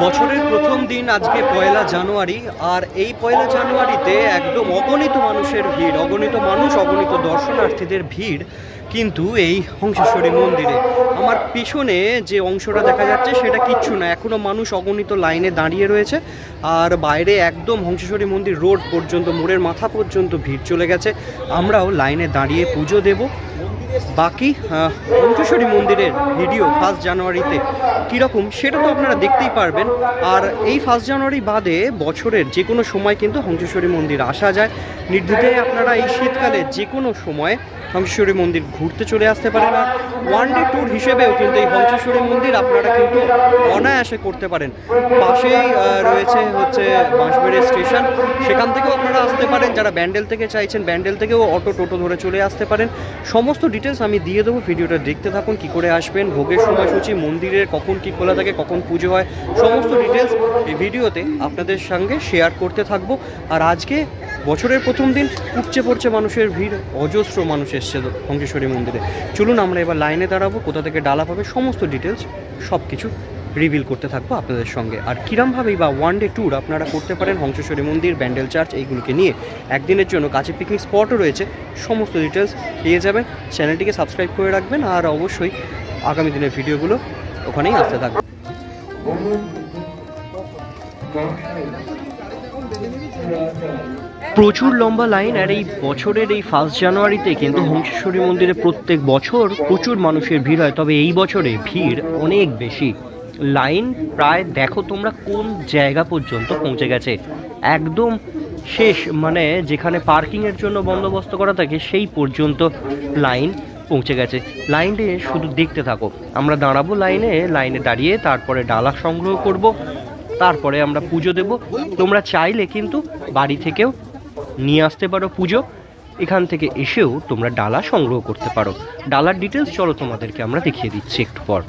বছরের প্রথম দিন আজকে পয়লা জানুয়ারি, আর এই পয়লা জানুয়ারিতে একদম অগণিত মানুষের ভিড়, অগণিত মানুষ, অগণিত দর্শনার্থীদের ভিড় কিন্তু এই হংসেশ্বরী মন্দিরে। আমার পিছনে যে অংশটা দেখা যাচ্ছে সেটা কিচ্ছু না, এখনও মানুষ অগণিত লাইনে দাঁড়িয়ে রয়েছে। আর বাইরে একদম হংসেশ্বরী মন্দির রোড পর্যন্ত, মোড়ের মাথা পর্যন্ত ভিড় চলে গেছে। আমরাও লাইনে দাঁড়িয়ে পুজো দেব। বাকি হংসেশ্বরী মন্দিরের ভিডিও 1 জানুয়ারিতে কীরকম সেটা তো আপনারা দেখতেই পারবেন। আর এই 1 জানুয়ারি বাদে বছরের যে কোনো সময় কিন্তু হংসেশ্বরী মন্দির আসা যায় নির্দ্বিধায়। আপনারা এই শীতকালে যে কোনো সময় হংসেশ্বরী মন্দির ঘুরতে চলে আসতে পারেন। আর ওয়ান ডে ট্যুর হিসেবেও কিন্তু এই হংসেশ্বরী মন্দির আপনারা কিন্তু অনায়াসে করতে পারেন। পাশেই রয়েছে হচ্ছে বাঁশবেড়িয়া স্টেশন, সেখান থেকেও আপনারা আসতে পারেন। যারা ব্যান্ডেল থেকে চাইছেন ব্যান্ডেল থেকেও অটো টোটো ধরে চলে আসতে পারেন। সমস্ত ডিটেলস আমি দিয়ে দেবো, ভিডিওটা দেখতে থাকুন। কী করে আসবেন, ভোগের সময়সূচি, মন্দিরের কখন কী খোলা থাকে, কখন পুজো হয়, সমস্ত ডিটেলস এই ভিডিওতে আপনাদের সঙ্গে শেয়ার করতে থাকবো। আর আজকে বছরের প্রথম দিন উপচে পড়ছে মানুষের ভিড়, অজস্র মানুষ এসছে হংসেশ্বরী মন্দিরে। চলুন আমরা এবার লাইনে দাঁড়াবো, কোথা থেকে ডালা পাবে সমস্ত ডিটেলস সব কিছু রিভিল করতে থাকবো আপনাদের সঙ্গে। আর কিরমভাবেই বা ওয়ান ডে ট্যুর আপনারা করতে পারেন হংসেশ্বরী মন্দির, ব্যান্ডেল চার্চ এইগুলোকে নিয়ে একদিনের জন্য, কাছে পিকনিক স্পটও রয়েছে, সমস্ত ডিটেলস পেয়ে যাবেন। চ্যানেলটিকে সাবস্ক্রাইব করে রাখবেন আর অবশ্যই আগামী দিনের ভিডিওগুলো ওখানেই আসতে থাকবে। প্রচুর লম্বা লাইন। আর এই বছরের এই 1 জানুয়ারিতে কিন্তু হংসেশ্বরী মন্দিরে প্রত্যেক বছর প্রচুর মানুষের ভিড় হয়, তবে এই বছরে ভিড় অনেক বেশি। লাইন প্রায় দেখো তোমরা কোন জায়গা পর্যন্ত পৌঁছে গেছে, একদম শেষ, মানে যেখানে পার্কিংয়ের জন্য বন্দোবস্ত করা থাকে সেই পর্যন্ত লাইন পৌঁছে গেছে। লাইনে শুধু দেখতে থাকো। আমরা দাঁড়াবো লাইনে দাঁড়িয়ে তারপরে ডালা সংগ্রহ করব, তারপরে আমরা পুজো দেব। তোমরা চাইলে কিন্তু বাড়ি থেকেও নিয়ে আসতে পারো পুজো, এখান থেকে এসেও তোমরা ডালা সংগ্রহ করতে পারো। ডালার ডিটেলস চলো তোমাদেরকে আমরা দেখিয়ে দিচ্ছি একটু পর।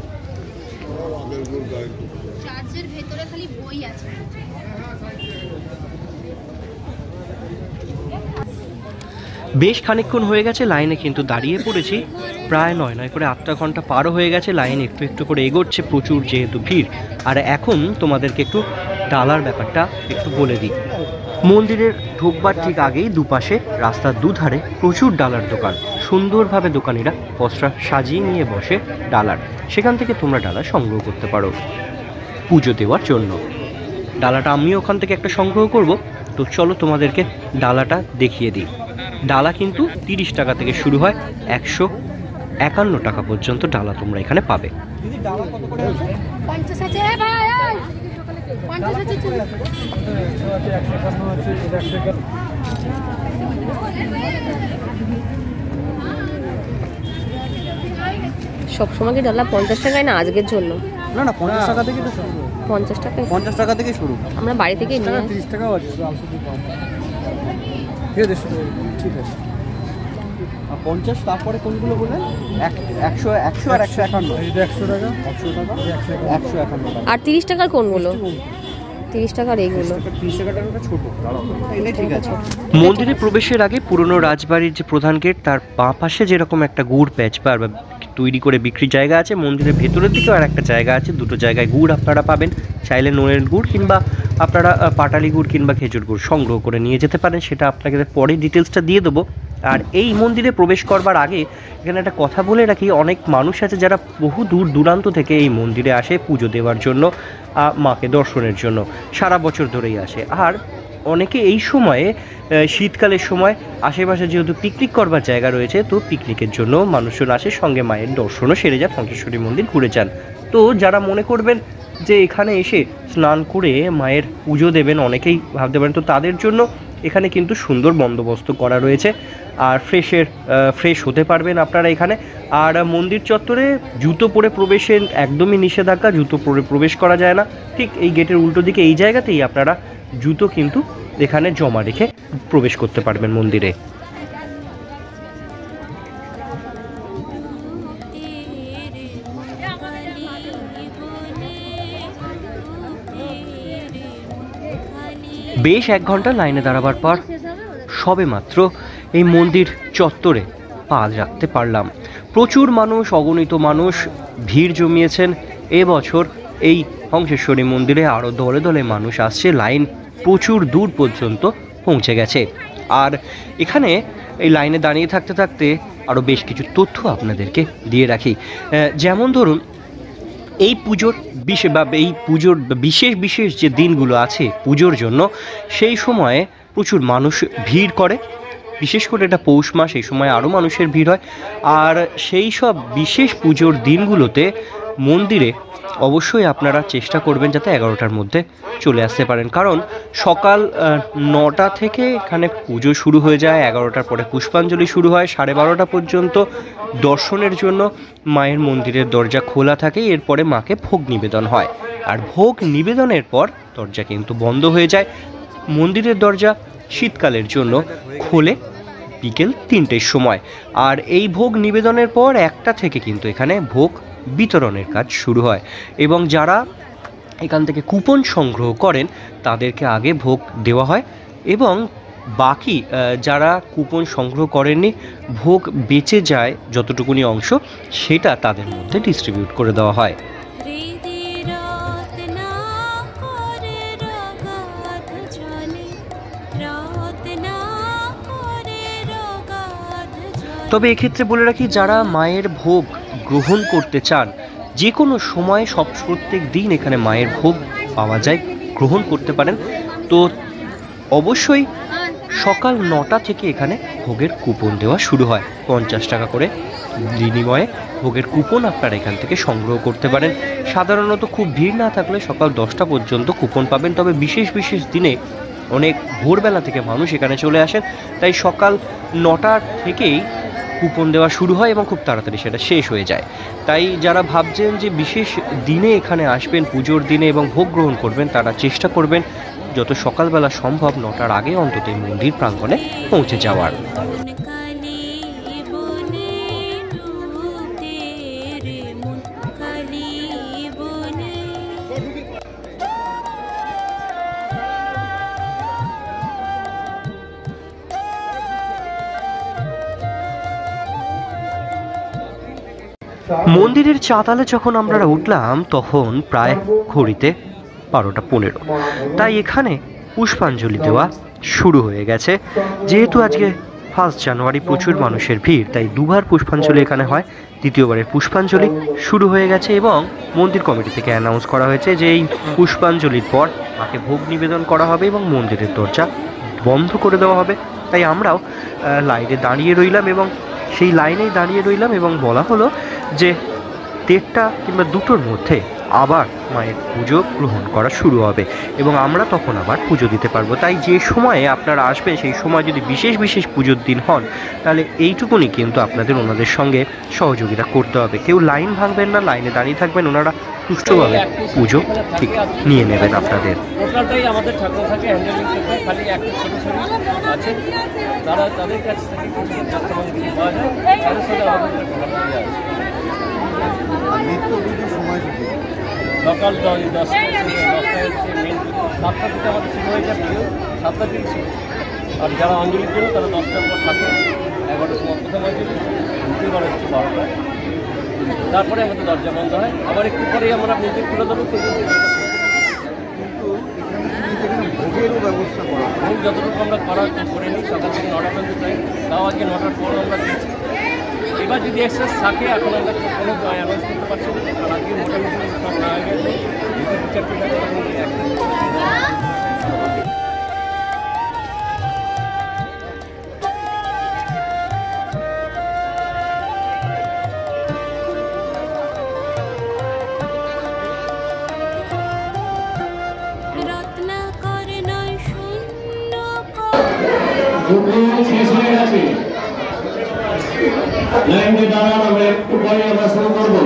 বেশ খানিকক্ষণ হয়ে গেছে লাইনে কিন্তু দাঁড়িয়ে পড়েছি, প্রায় নয় করে 8টা ঘন্টা পারও হয়ে গেছে। লাইন একটু একটু করে এগোচ্ছে, প্রচুর যেহেতু ভিড়। আর এখন তোমাদেরকে একটু ডালার ব্যাপারটা একটু বলে দিই। মন্দিরের ঢোকবার ঠিক আগেই দুপাশে রাস্তার দুধারে প্রচুর ডালার দোকান, সুন্দরভাবে দোকানিরা পসরা সাজিয়ে নিয়ে বসে ডালার, সেখান থেকে তোমরা ডালা সংগ্রহ করতে পারো পুজো দেওয়ার জন্য। ডালাটা আমিও ওখান থেকে একটা সংগ্রহ করব, তো চলো তোমাদেরকে ডালাটা দেখিয়ে দিই। ডালা কিন্তু 30 টাকা থেকে শুরু হয়, 151 টাকা পর্যন্ত ডালা তোমরা এখানে পাবে। সবসময় কি ডালা 50 টাকায় না আজকের জন্য? না না, 50 টাকা থেকে তো শুরু। 50 টাকা থেকে শুরু। আমরা বাড়ি থেকে নিয়ে 30 টাকাও আছে, ঠিক আছে। 50 তারপরে কোনগুলো বললেন? 100 আর 151। এটা 100 টাকা, 151 টাকা। আর 30 টাকার কোনগুলো? 30 টাকার এইগুলো। 30 টাকাটা ছোট, এটা ঠিক আছে। মন্দিরে প্রবেশের আগে পুরনো রাজবাড়ির যে প্রধান গেট তার বাঁ পাশে যেরকম একটা গুড় প্যাচ বা তৈরি করে বিক্রির জায়গা আছে, মন্দিরের ভেতরের দিকেও আর একটা জায়গা আছে। দুটো জায়গায় গুড় আপনারা পাবেন। চাইলে নোয়ের গুড় কিংবা আপনারা পাটালি গুড় কিংবা খেজুর গুড় সংগ্রহ করে নিয়ে যেতে পারেন, সেটা আপনাকে পরে ডিটেলসটা দিয়ে দেবো। আর এই মন্দিরে প্রবেশ করবার আগে এখানে একটা কথা বলে রাখি, অনেক মানুষ আছে যারা বহু দূর দূরান্ত থেকে এই মন্দিরে আসে পুজো দেওয়ার জন্য, মাকে দর্শনের জন্য, সারা বছর ধরেই আসে। আর অনেকে এই সময়ে শীতকালের সময় আশেপাশে যেহেতু পিকনিক করবার জায়গা রয়েছে, তো পিকনিকের জন্য মানুষজন আসে, সঙ্গে মায়ের দর্শনও সেরে যান, হংসেশ্বরী মন্দির ঘুরে যান। তো যারা মনে করবেন যে এখানে এসে স্নান করে মায়ের পুজো দেবেন, অনেকেই ভাবতে পারেন, তো তাদের জন্য এখানে কিন্তু সুন্দর বন্দোবস্ত করা রয়েছে। আর ফ্রেশ হতে পারবেন আপনারা এখানে। আর মন্দির চত্বরে জুতো পরে প্রবেশের একদমই নিষেধাজ্ঞা, জুতো পরে প্রবেশ করা যায় না। ঠিক এই গেটের উল্টো দিকে এই জায়গাতেই আপনারা জুতো কিন্তু এখানে জমা রেখে প্রবেশ করতে পারবেন মন্দিরে। বেশ 1 ঘন্টা লাইনে দাঁড়াবার পর সবে মাত্র এই মন্দির চত্বরে পা রাখতে পারলাম। প্রচুর মানুষ, অগণিত মানুষ ভিড় জমিয়েছেন এবছর এই হংসেশ্বরী মন্দিরে আরও দলে দলে মানুষ আসছে, লাইন প্রচুর দূর পর্যন্ত পৌঁছে গেছে। আর এখানে এই লাইনে দাঁড়িয়ে থাকতে থাকতে আরও বেশ কিছু তথ্য আপনাদেরকে দিয়ে রাখি। যেমন ধরুন, এই পুজোর বিশেষ বিশেষ যে দিনগুলো আছে পুজোর জন্য, সেই সময়ে প্রচুর মানুষ ভিড় করে। বিশেষ করে এটা পৌষ মাস, এই সময় আরও মানুষের ভিড় হয়। আর সেই সব বিশেষ পুজোর দিনগুলোতে মন্দিরে অবশ্যই আপনারা চেষ্টা করবেন যাতে 11টার মধ্যে চলে আসতে পারেন, কারণ সকাল 9টা থেকে এখানে পুজো শুরু হয়ে যায়। 11টার পরে পুষ্পাঞ্জলি শুরু হয়, 12:30 পর্যন্ত দর্শনের জন্য মায়ের মন্দিরের দরজা খোলা থাকে। এরপরে মাকে ভোগ নিবেদন হয়, আর ভোগ নিবেদনের পর দরজা কিন্তু বন্ধ হয়ে যায়। মন্দিরের দরজা শীতকালের জন্য খোলে বিকেল 3টের সময়। আর এই ভোগ নিবেদনের পর 1টা থেকে কিন্তু এখানে ভোগ বিতরণের কাজ শুরু হয়, এবং যারা এখান থেকে কুপন সংগ্রহ করেন তাদেরকে আগে ভোগ দেওয়া হয়, এবং বাকি যারা কুপন সংগ্রহ করেননি, ভোগ বেঁচে যায় যতটুকুনি অংশ, সেটা তাদের মধ্যে ডিস্ট্রিবিউট করে দেওয়া হয়। তবে এক্ষেত্রে বলে রাখি, যারা মায়ের ভোগ গ্রহণ করতে চান, যে কোনো সময় প্রত্যেক দিন এখানে মায়ের ভোগ পাওয়া যায়, গ্রহণ করতে পারেন। তো অবশ্যই সকাল 9টা থেকে এখানে ভোগের কুপন দেওয়া শুরু হয়। 50 টাকা করে বিনিময়ে ভোগের কুপন আপনারা এখান থেকে সংগ্রহ করতে পারেন। সাধারণত খুব ভিড় না থাকলে সকাল 10টা পর্যন্ত কুপন পাবেন, তবে বিশেষ বিশেষ দিনে অনেক ভোরবেলা থেকে মানুষ এখানে চলে আসেন, তাই সকাল 9টা থেকেই কুপন দেওয়া শুরু হয় এবং খুব তাড়াতাড়ি সেটা শেষ হয়ে যায়। তাই যারা ভাবছেন যে বিশেষ দিনে এখানে আসবেন, পুজোর দিনে, এবং ভোগ গ্রহণ করবেন, তারা চেষ্টা করবেন যত সকালবেলা সম্ভব 9টার আগে অন্তত মন্দির প্রাঙ্গণে পৌঁছে যাওয়ার। মন্দিরের চাতালে যখন আমরা উঠলাম তখন প্রায় ঘড়িতে 12:15, তাই এখানে পুষ্পাঞ্জলি দেওয়া শুরু হয়ে গেছে। যেহেতু আজকে 1 জানুয়ারি প্রচুর মানুষের ভিড়, তাই দুবার পুষ্পাঞ্জলি এখানে হয়। দ্বিতীয়বারের পুষ্পাঞ্জলি শুরু হয়ে গেছে, এবং মন্দির কমিটি থেকে অ্যানাউন্স করা হয়েছে যে এই পুষ্পাঞ্জলির পর মাকে ভোগ নিবেদন করা হবে এবং মন্দিরের দরজা বন্ধ করে দেওয়া হবে। তাই আমরাও লাইনে দাঁড়িয়ে রইলাম, এবং সেই লাইনেই দাঁড়িয়ে রইলাম, এবং বলা হলো যে 1:30 কিংবা 2টোর মধ্যে আবার মায়ের পুজো গ্রহণ করা শুরু হবে, এবং আমরা তখন আবার পুজো দিতে পারবো। তাই যে সময়ে আপনারা আসবেন সেই সময় যদি বিশেষ বিশেষ পুজোর দিন হন, তাহলে এইটুকুনি কিন্তু আপনাদের ওনাদের সঙ্গে সহযোগিতা করতে হবে। কেউ লাইন ভাঙবেন না, লাইনে দাঁড়িয়ে থাকবেন, ওনারা সুষ্ঠুভাবে পুজো ঠিক নিয়ে নেবেন আপনাদের। টোটালটাই আমাদের ঠাকুর থাকে হ্যান্ডেলিং করতে, খালি একটা ছোটো ছোটো আছে, তারা তাদের কাছ থেকে পাওয়া যায়, তাদের সাথে আমাদের সকাল 10টায় হচ্ছে মেন, 7টা থেকে আমাদের শুরু হয়ে যায় পুজো, 7টা থেকে শুরু। আর যারা অঞ্জলির জন্য তারা 10টার পর থাকে, 11টার সময় প্রথম অঞ্জলি, দ্বিতীয়বার হচ্ছে 12টায়, তারপরে আমাদের দরজা বন্ধ হয়। আবার একটু পরেই আমরা মন্দির খুলে দেবো। ভোগেরও ব্যবস্থা করা, ভোগ যতটুকু আমরা করে নিই সকাল থেকে 9টা পর্যন্ত টাইম, তাও আজকে 9টার পর আমরা দিয়েছি। এবার যদি এক্সেস থাকে, এখন আমরা কোনো অ্যানাউন্স করতে পারছি না, কারণ আজকে মোটামুটি সব না হয়ে গেছে। শেষ হয়ে গেছে, লাইনে দাঁড়ান, আমরা একটু পরে আমরা শুরু করবো।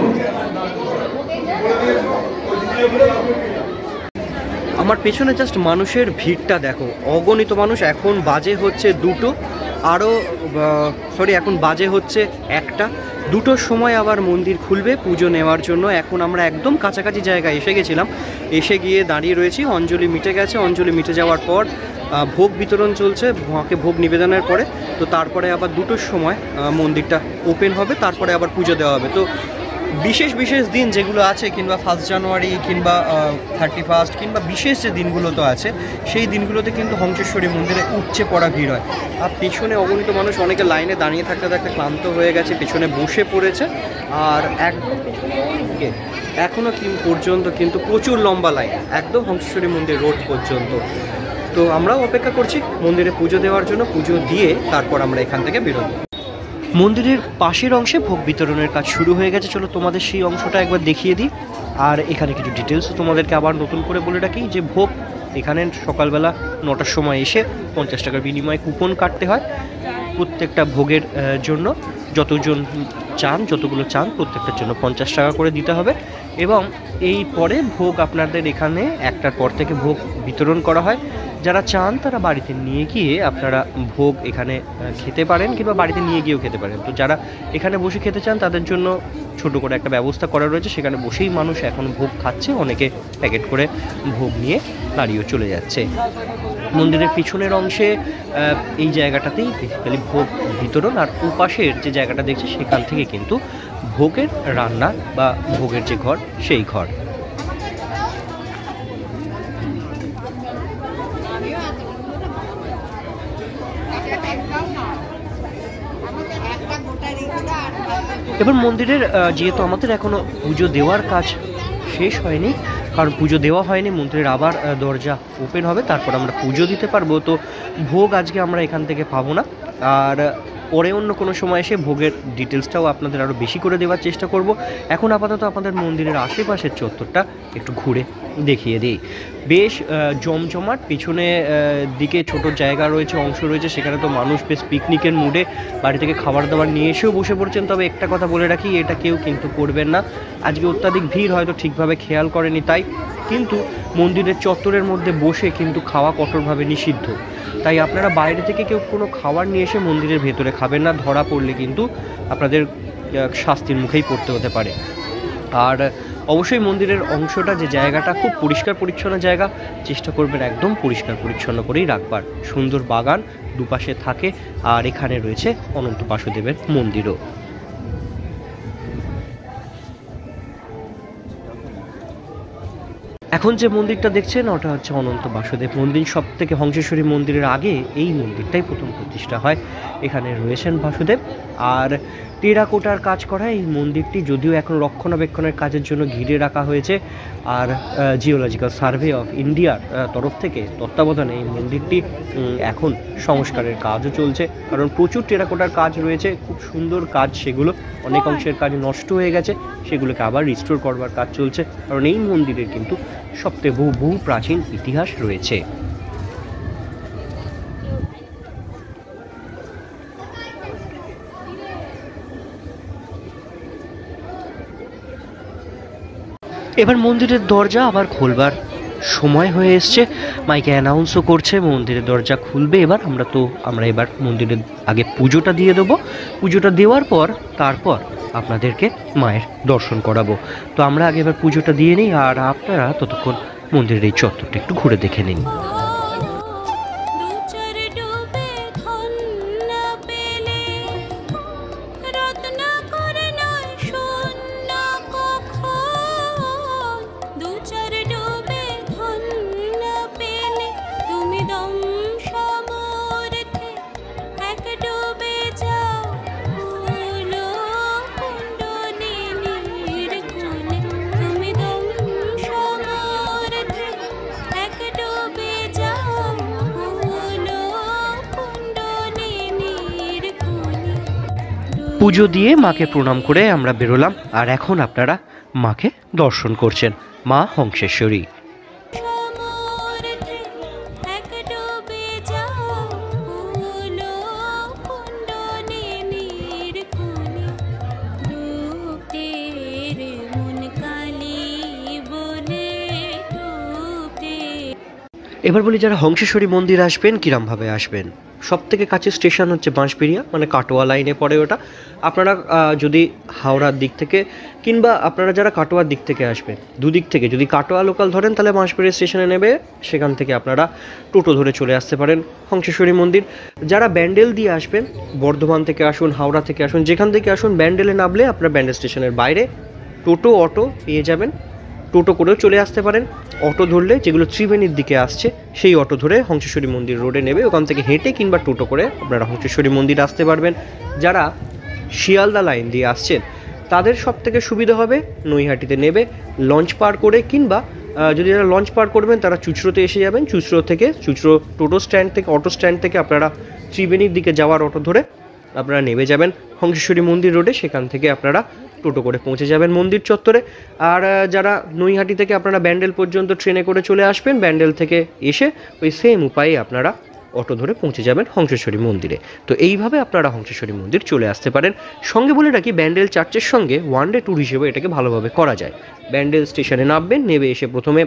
আমার পেছনে জাস্ট মানুষের ভিড়টা দেখো, অগণিত মানুষ। এখন বাজে হচ্ছে 2টো, এখন বাজে হচ্ছে 1টা। 2টোর সময় আবার মন্দির খুলবে পুজো নেওয়ার জন্য। এখন আমরা একদম কাছাকাছি জায়গায় এসে গেছিলাম, এসে গিয়ে দাঁড়িয়ে রয়েছি। অঞ্জলি মিটে গেছে, অঞ্জলি মিটে যাওয়ার পর ভোগ বিতরণ চলছে, মাকে ভোগ নিবেদনের পরে। তো তারপরে আবার 2টোর সময় মন্দিরটা ওপেন হবে, তারপরে আবার পুজো দেওয়া হবে। তো বিশেষ বিশেষ দিন যেগুলো আছে, কিংবা 1 জানুয়ারি কিংবা 31 কিংবা বিশেষ যে দিনগুলো তো আছে, সেই দিনগুলোতে কিন্তু হংসেশ্বরী মন্দিরে উপচে পড়া ভিড় হয়। আর পেছনে অগণিত মানুষ, অনেকে লাইনে দাঁড়িয়ে থাকতে থাকতে ক্লান্ত হয়ে গেছে, পেছনে বসে পড়েছে। আর একদম এখনও পর্যন্ত কিন্তু প্রচুর লম্বা লাইন, একদম হংসেশ্বরী মন্দির রোড পর্যন্ত। তো আমরাও অপেক্ষা করছি মন্দিরে পুজো দেওয়ার জন্য। পুজো দিয়ে তারপর আমরা এখান থেকে বেরোবো। মন্দিরের পাশের অংশে ভোগ বিতরণের কাজ শুরু হয়ে গেছে। চলো তোমাদের সেই অংশটা একবার দেখিয়ে দিই। আর এখানে কিছু ডিটেলসও তোমাদেরকে আবার নতুন করে বলে রাখি যে ভোগ এখানে সকালবেলা 9টার সময় এসে 50 টাকার বিনিময়ে কুপন কাটতে হয় প্রত্যেকটা ভোগের জন্য। যতগুলো চান প্রত্যেকটার জন্য 50 টাকা করে দিতে হবে। এবং এই পরে ভোগ আপনাদের এখানে 1টার পর থেকে ভোগ বিতরণ করা হয়। যারা চান তারা বাড়িতে নিয়ে গিয়ে আপনারা ভোগ এখানে খেতে পারেন, কিংবা বাড়িতে নিয়ে গিয়েও খেতে পারেন। তো যারা এখানে বসে খেতে চান তাদের জন্য ছোট করে একটা ব্যবস্থা করা রয়েছে, সেখানে বসেই মানুষ এখন ভোগ খাচ্ছে। অনেকে প্যাকেট করে ভোগ নিয়ে বাড়িও চলে যাচ্ছে। মন্দিরের পিছনের অংশে এই জায়গাটাতেই বেসিক্যালি ভোগ বিতরণ, আর ওপাশের যে জায়গাটা দেখছি সেখান থেকে কিন্তু ভোগের রান্না বা ভোগের যে ঘর সেই ঘর। এবার মন্দিরের যেহেতু আমাদের এখনো পুজো দেওয়ার কাজ শেষ হয়নি, কারণ পুজো দেওয়া হয়নি, মন্দিরের আবার দরজা ওপেন হবে, তারপর আমরা পুজো দিতে পারবো। তো ভোগ আজকে আমরা এখান থেকে পাবো না, আর পরে অন্য কোনো সময় এসে ভোগের ডিটেলসটাও আপনাদের আরও বেশি করে দেওয়ার চেষ্টা করব। এখন আপাতত আপনাদের মন্দিরের আশেপাশের চত্বরটা একটু ঘুরে দেখিয়ে দিই। বেশ জমজমাট, পিছনে দিকে ছোট জায়গা রয়েছে, অংশ রয়েছে, সেখানে তো মানুষ বেশ পিকনিকের মুডে বাড়ি থেকে খাবার দাবার নিয়ে এসেও বসে পড়ছেন। তবে একটা কথা বলে রাখি, এটা কেউ কিন্তু করবেন না। আজকে অত্যাধিক ভিড়, হয়তো ঠিকভাবে খেয়াল করেনি তাই, কিন্তু মন্দিরের চত্বরের মধ্যে বসে কিন্তু খাওয়া কঠোরভাবে নিষিদ্ধ। তাই আপনারা বাইরে থেকে কেউ কোনো খাবার নিয়ে এসে মন্দিরের ভেতরে খাবেন না, ধরা পড়লে কিন্তু আপনাদের শাস্তির মুখেই পড়তে হতে পারে। আর অবশ্যই মন্দিরের অংশটা, যে জায়গাটা খুব পরিষ্কার পরিচ্ছন্ন জায়গা, চেষ্টা করবেন একদম পরিষ্কার পরিচ্ছন্ন করেই রাখবার। সুন্দর বাগান দুপাশে থাকে, আর এখানে রয়েছে অনন্ত বাসুদেবের মন্দিরও। এখন যে মন্দিরটা দেখছেন ওটা হচ্ছে অনন্ত বাসুদেব মন্দির। সব থেকে হংসেশ্বরী মন্দিরের আগে এই মন্দিরটাই প্রথম প্রতিষ্ঠা হয়। এখানে রয়েছেন বাসুদেব। আর টেরাকোটার কাজ করা এই মন্দিরটি যদিও এখন রক্ষণাবেক্ষণের কাজের জন্য ঘিরে রাখা হয়েছে, আর জিওলজিক্যাল সার্ভে অফ ইন্ডিয়ার তরফ থেকে তত্ত্বাবধানে এই মন্দিরটি এখন সংস্কারের কাজও চলছে। কারণ প্রচুর টেরাকোটার কাজ রয়েছে, খুব সুন্দর কাজ, সেগুলো অনেক অংশের কাজ নষ্ট হয়ে গেছে, সেগুলোকে আবার রিস্টোর করবার কাজ চলছে। কারণ এই মন্দিরের কিন্তু সবথেকে বহু প্রাচীন ইতিহাস রয়েছে। এবার মন্দিরের দরজা আবার খোলবার সময় হয়ে এসছে, মাইকে অ্যানাউন্সও করছে মন্দিরের দরজা খুলবে। আমরা এবার মন্দিরের আগে পুজোটা দিয়ে দেবো। পুজোটা দেওয়ার পর তারপর আপনাদেরকে মায়ের দর্শন করাবো। তো আমরা আগে এবার পুজোটা দিয়ে নিই, আর আপনারা ততক্ষণ মন্দিরের এই চত্বরটা একটু ঘুরে দেখে নিন। পুজো দিয়ে মাকে প্রণাম করে আমরা বেরোলাম, আর এখন আপনারা মাকে দর্শন করছেন, মা হংসেশ্বরী। এবার বলি, যারা হংসেশ্বরী মন্দির আসবেন কিরমভাবে আসবেন। সব থেকে কাছে স্টেশন হচ্ছে বাঁশবেড়িয়া, মানে কাটোয়া লাইনে পড়ে ওটা। আপনারা যদি হাওড়ার দিক থেকে কিংবা আপনারা যারা কাটোয়ার দিক থেকে আসবেন, দুদিক থেকে যদি কাটোয়া লোকাল ধরেন তাহলে বাঁশবেড়িয়া স্টেশনে নেবে, সেখান থেকে আপনারা টোটো ধরে চলে আসতে পারেন হংসেশ্বরী মন্দির। যারা ব্যান্ডেল দিয়ে আসবেন, বর্ধমান থেকে আসুন, হাওড়া থেকে আসুন, যেখান থেকে আসুন, ব্যান্ডেলে নামলে আপনারা ব্যান্ডেল স্টেশনের বাইরে টোটো অটো পেয়ে যাবেন, টোটো করেও চলে আসতে পারেন। অটো ধরলে যেগুলো ত্রিবেণীর দিকে আসছে সেই অটো ধরে হংসেশ্বরী মন্দির রোডে নেবে, ওখান থেকে হেঁটে কিংবা টোটো করে আপনারা হংসেশ্বরী মন্দির আসতে পারবেন। যারা শিয়ালদা লাইন দিয়ে আসছেন তাদের সব থেকে সুবিধা হবে নৈহাটিতে নেবে লঞ্চ পার করে, কিংবা যদি যারা লঞ্চ পার করবেন তারা চুঁচড়োতে এসে যাবেন। চুঁচড়ো টোটো স্ট্যান্ড থেকে অটো স্ট্যান্ড থেকে আপনারা ত্রিবেণীর দিকে যাওয়ার অটো ধরে আপনারা নেমে যাবেন হংসেশ্বরী মন্দির রোডে, সেখান থেকে আপনারা টোটো করে পৌঁছে যাবেন মন্দির চত্বরে। আর যারা নৈহাটি থেকে আপনারা ব্যান্ডেল পর্যন্ত ট্রেনে করে চলে আসবেন, ব্যান্ডেল থেকে এসে ওই সেম উপায়ে আপনারা অটো ধরে পৌঁছে যাবেন হংসেশ্বরী মন্দিরে। তো এইভাবে আপনারা হংসেশ্বরী মন্দির চলে আসতে পারেন। সঙ্গে বলে রাখি, ব্যান্ডেল চার্চের সঙ্গে ওয়ান ডে ট্যুর হিসেবে এটাকে ভালোভাবে করা যায়। ব্যান্ডেল স্টেশনে নামবেন, নেমে এসে প্রথমে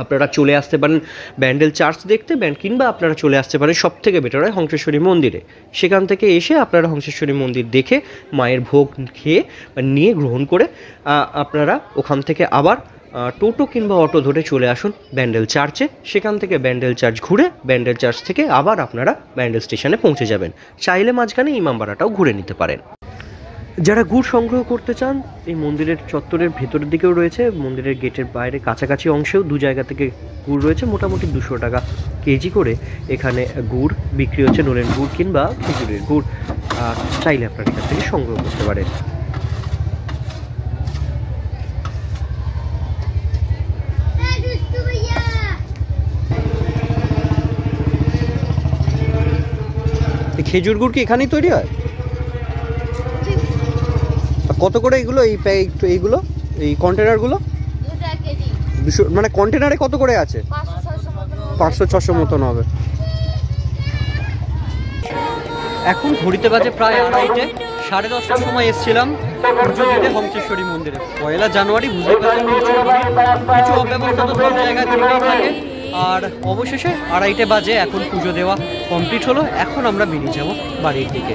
আপনারা চলে আসতে পারেন ব্যান্ডেল চার্চ দেখতে, কিংবা আপনারা চলে আসতে পারেন সব থেকে বেটার হয় হংসেশ্বরী মন্দিরে। সেখান থেকে এসে আপনারা হংসেশ্বরী মন্দির দেখে মায়ের ভোগ খেয়ে বা নিয়ে গ্রহণ করে আপনারা ওখান থেকে আবার টোটো কিংবা অটো ধরে চলে আসুন ব্যান্ডেল চার্চে। সেখান থেকে ব্যান্ডেল চার্চ ঘুরে ব্যান্ডেল চার্চ থেকে আবার আপনারা ব্যান্ডেল স্টেশনে পৌঁছে যাবেন। চাইলে মাঝখানে ইমামবাড়াটাও ঘুরে নিতে পারেন। যারা গুড় সংগ্রহ করতে চান, এই মন্দিরের চত্বরের ভেতরের দিকেও রয়েছে, মন্দিরের গেটের বাইরে কাছাকাছি অংশেও দু জায়গা থেকে গুড় রয়েছে। মোটামুটি 200 টাকা কেজি করে এখানে গুড় বিক্রি হচ্ছে, নলেন গুড় কিংবা খেজুরের গুড়। চাইলে আপনারা এখান থেকে সংগ্রহ করতে পারেন। খেজুর গুড় কি এখানেই তৈরি হয়? কত করে এগুলো, এইগুলো এই কন্টেনারগুলো? 200, মানে কন্টেনারে কত করে আছে? 500-600 মতন হবে। এখন ঘড়িতে বাজে প্রায় 2:30, 10:30টার সময় এসেছিলাম পুজো দিতে হংসেশ্বরী মন্দিরে। 1 জানুয়ারি, বুঝতে পারছেন কিছু অব্যবস্থা তো সব জায়গায় থাকে। আর অবশেষে 2:30 বাজে, এখন পুজো দেওয়া কমপ্লিট হলো। এখন আমরা বেরিয়ে যাব বাড়ির দিকে।